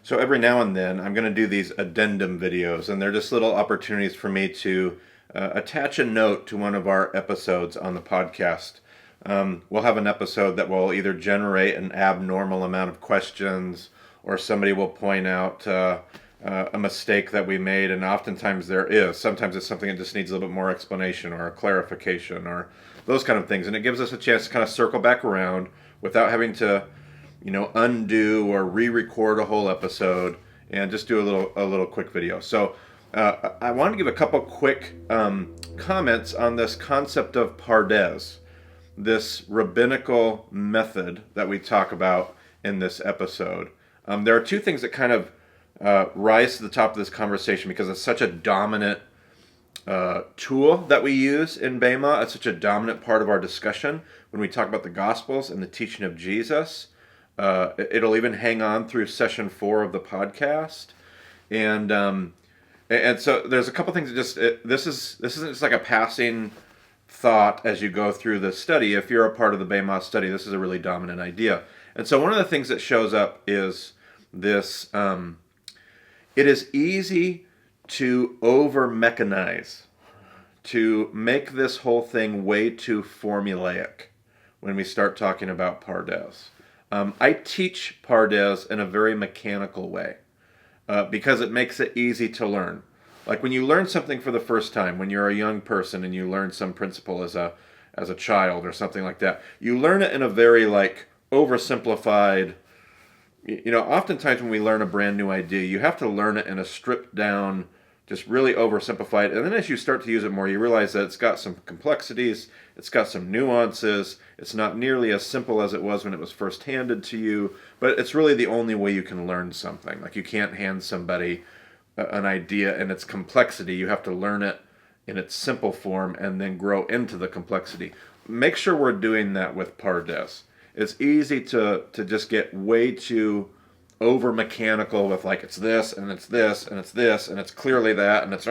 So every now and then, I'm going to do these addendum videos, and they're just little opportunities for me to attach a note to one of our episodes on the podcast. We'll have an episode that will either generate an abnormal amount of questions, or somebody will point out a mistake that we made, and oftentimes there is. Sometimes it's something that just needs a little bit more explanation or a clarification or those kind of things, and it gives us a chance to kind of circle back around without having to undo or re-record a whole episode, and just do a little quick video. So I want to give a couple quick comments on this concept of Pardes, this rabbinical method that we talk about in this episode. There are two things that kind of rise to the top of this conversation because it's such a dominant tool that we use in BEMA. It's such a dominant part of our discussion when we talk about the Gospels and the teaching of Jesus. It'll even hang on through session 4 of the podcast, and so there's a couple things that this isn't just like a passing thought as you go through the study. If you're a part of the BEMA study, this is a really dominant idea. And so one of the things that shows up is this: it is easy to over-mechanize, to make this whole thing way too formulaic when we start talking about Pardes. I teach Pardes in a very mechanical way because it makes it easy to learn. Like when you learn something for the first time, when you're a young person and you learn some principle as a child or something like that, you learn it in a very oversimplified. Oftentimes when we learn a brand new idea, you have to learn it in a stripped down, just really oversimplified. And then as you start to use it more, you realize that it's got some complexities, it's got some nuances, it's not nearly as simple as it was when it was first handed to you, but it's really the only way you can learn something. Like you can't hand somebody an idea in its complexity. You have to learn it in its simple form and then grow into the complexity. Make sure we're doing that with Pardes. It's easy to just get way too over mechanical with it's this and it's this and it's this and it's clearly that and it's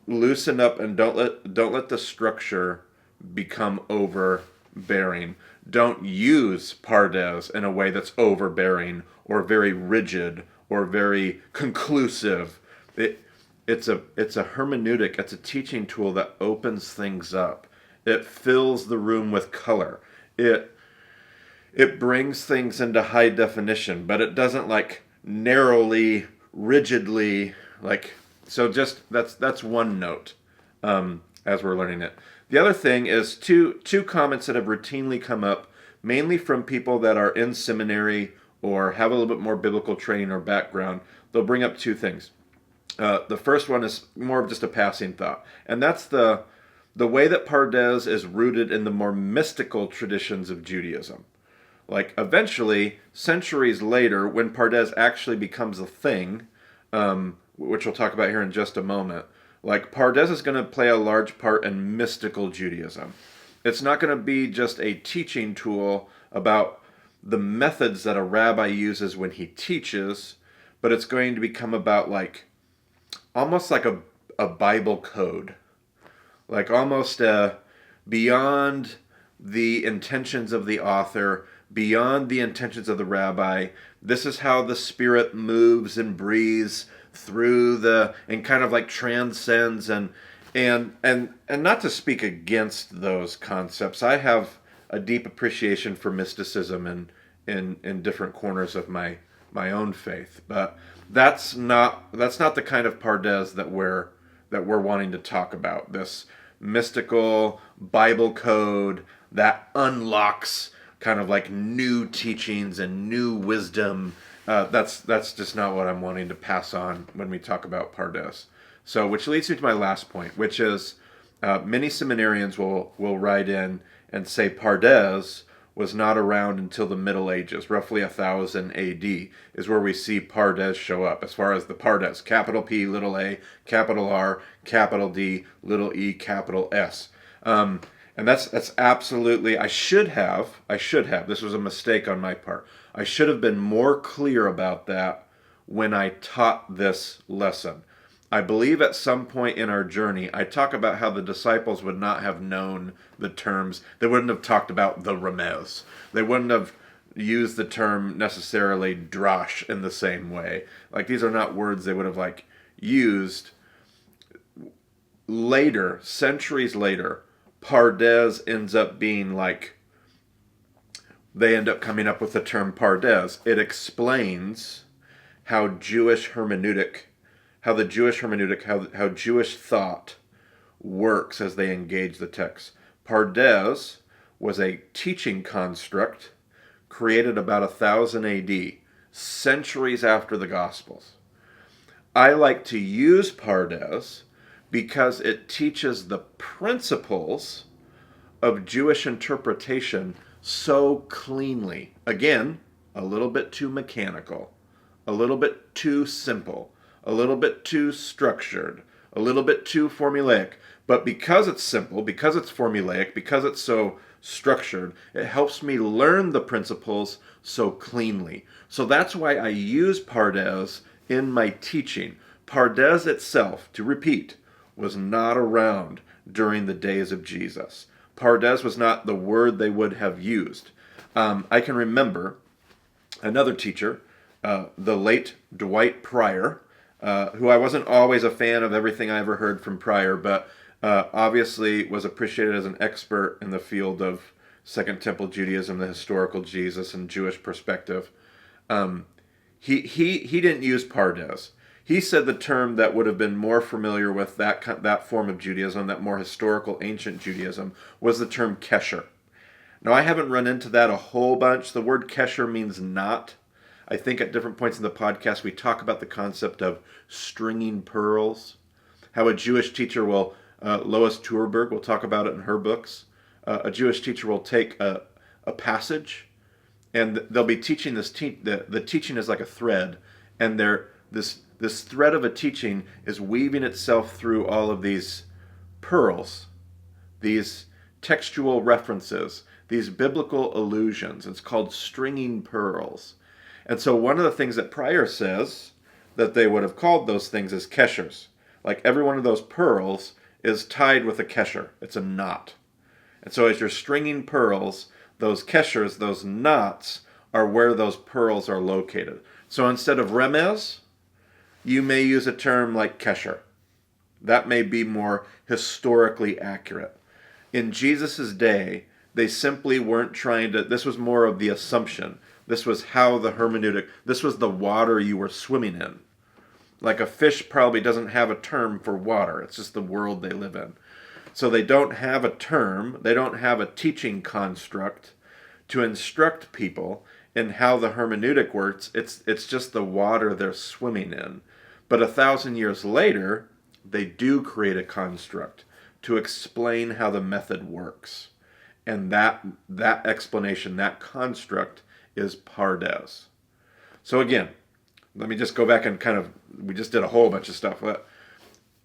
loosen up and don't let the structure become overbearing. Don't use Pardes in a way that's overbearing or very rigid or very conclusive. It's a hermeneutic. It's a teaching tool that opens things up. It fills the room with color. It brings things into high definition, but it doesn't narrowly, rigidly so. Just that's one note as we're learning it. The other thing is two comments that have routinely come up, mainly from people that are in seminary or have a little bit more biblical training or background. They'll bring up two things. The first one is more of just a passing thought, and that's the way that Pardes is rooted in the more mystical traditions of Judaism. Eventually, centuries later, when Pardes actually becomes a thing, which we'll talk about here in just a moment, Pardes is going to play a large part in mystical Judaism. It's not going to be just a teaching tool about the methods that a rabbi uses when he teaches, but it's going to become about almost like a Bible code. Almost beyond the intentions of the author, beyond the intentions of the rabbi. This is how the Spirit moves and breathes through and kind of transcends and not to speak against those concepts. I have a deep appreciation for mysticism in different corners of my own faith, but that's not the kind of Pardes that we're wanting to talk about. This mystical Bible code that unlocks kind of new teachings and new wisdom. That's just not what I'm wanting to pass on when we talk about Pardes. So, which leads me to my last point, which is many seminarians will write in and say Pardes was not around until the Middle Ages. Roughly 1000 AD is where we see Pardes show up, as far as the Pardes, capital P, little a, capital R, capital D, little e, capital S. And that's absolutely, I should have, this was a mistake on my part. I should have been more clear about that when I taught this lesson. I believe at some point in our journey, I talk about how the disciples would not have known the terms. They wouldn't have talked about the remez. They wouldn't have use the term necessarily drash in the same way. Like, these are not words they would have like used. Later, centuries later, Pardes ends up being like, they end up coming up with the term Pardes. It explains how Jewish hermeneutic, how Jewish thought works as they engage the text. Pardes was a teaching construct created about 1000 AD, centuries after the Gospels. I like to use Pardes because it teaches the principles of Jewish interpretation so cleanly. Again, a little bit too mechanical, a little bit too simple, a little bit too structured, a little bit too formulaic. But because it's simple, because it's formulaic, because it's so structured, it helps me learn the principles so cleanly. So that's why I use Pardes in my teaching. Pardes itself, to repeat, was not around during the days of Jesus. Pardes was not the word they would have used. I can remember another teacher, the late Dwight Pryor, who I wasn't always a fan of everything I ever heard from Pryor, but obviously was appreciated as an expert in the field of Second Temple Judaism, the historical Jesus, and Jewish perspective. He didn't use Pardes. He said the term that would have been more familiar with that form of Judaism, that more historical ancient Judaism, was the term Kesher. Now, I haven't run into that a whole bunch. The word Kesher means knot. I think at different points in the podcast we talk about the concept of stringing pearls, how a Jewish teacher will, Lois Turberg will talk about it in her books. A Jewish teacher will take a passage, and they'll be teaching this. The teaching is like a thread, and this thread of a teaching is weaving itself through all of these pearls, these textual references, these biblical allusions. It's called stringing pearls. And so one of the things that Pryor says that they would have called those things is keshers. Like, every one of those pearls is tied with a kesher. It's a knot. And so as you're stringing pearls, those keshers, those knots, are where those pearls are located. So instead of remez, you may use a term like kesher. That may be more historically accurate. In Jesus' day, they simply weren't trying to, this was more of the assumption. This was how the hermeneutic, this was the water you were swimming in. Like, a fish probably doesn't have a term for water. It's just the world they live in. So they don't have a term, they don't have a teaching construct to instruct people in how the hermeneutic works. It's just the water they're swimming in. But 1,000 years later, they do create a construct to explain how the method works. And that explanation, that construct, is Pardes. So again, let me just go back and we just did a whole bunch of stuff.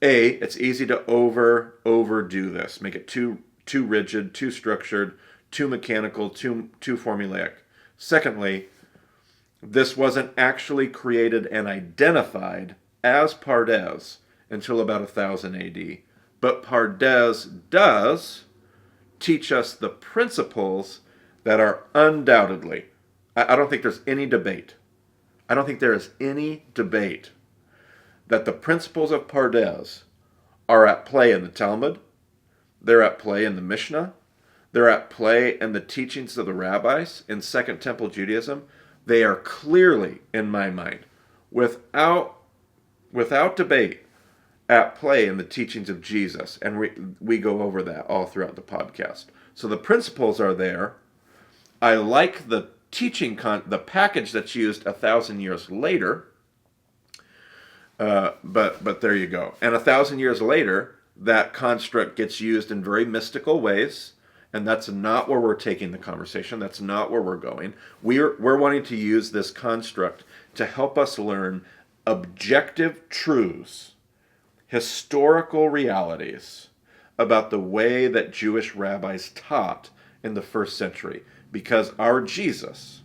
It's easy to overdo this. Make it too rigid, too structured, too mechanical, too formulaic. Secondly, this wasn't actually created and identified as Pardes until about 1000 AD. But Pardes does teach us the principles that are undoubtedly, I don't think there's any debate. I don't think there is any debate that the principles of Pardes are at play in the Talmud, they're at play in the Mishnah, they're at play in the teachings of the rabbis in Second Temple Judaism. They are clearly, in my mind, without debate, at play in the teachings of Jesus. And we go over that all throughout the podcast. So the principles are there. I like the teaching, the package that's used 1,000 years later. But there you go. And 1,000 years later, that construct gets used in very mystical ways. And that's not where we're taking the conversation. That's not where we're going. We're wanting to use this construct to help us learn objective truths, historical realities about the way that Jewish rabbis taught in the first century. Because our Jesus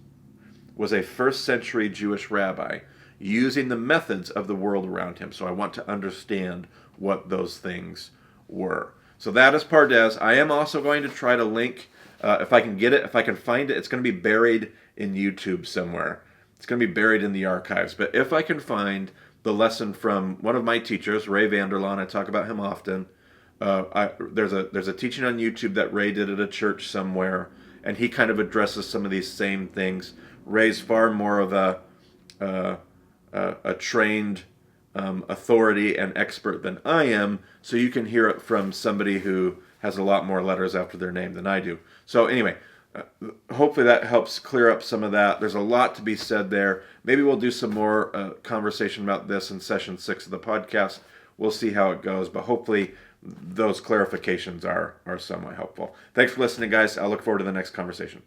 was a first century Jewish rabbi using the methods of the world around him. So I want to understand what those things were. So that is Pardes. I am also going to try to link, if I can get it, if I can find it, it's going to be buried in YouTube somewhere. It's going to be buried in the archives. But if I can find the lesson from one of my teachers, Ray Vander Laan, I talk about him often. There's a teaching on YouTube that Ray did at a church somewhere, and he kind of addresses some of these same things. Ray's far more of a trained authority and expert than I am, so you can hear it from somebody who has a lot more letters after their name than I do. So anyway, hopefully that helps clear up some of that. There's a lot to be said there. Maybe we'll do some more conversation about this in session 6 of the podcast. We'll see how it goes, but hopefully those clarifications are somewhat helpful. Thanks for listening, guys. I'll look forward to the next conversation.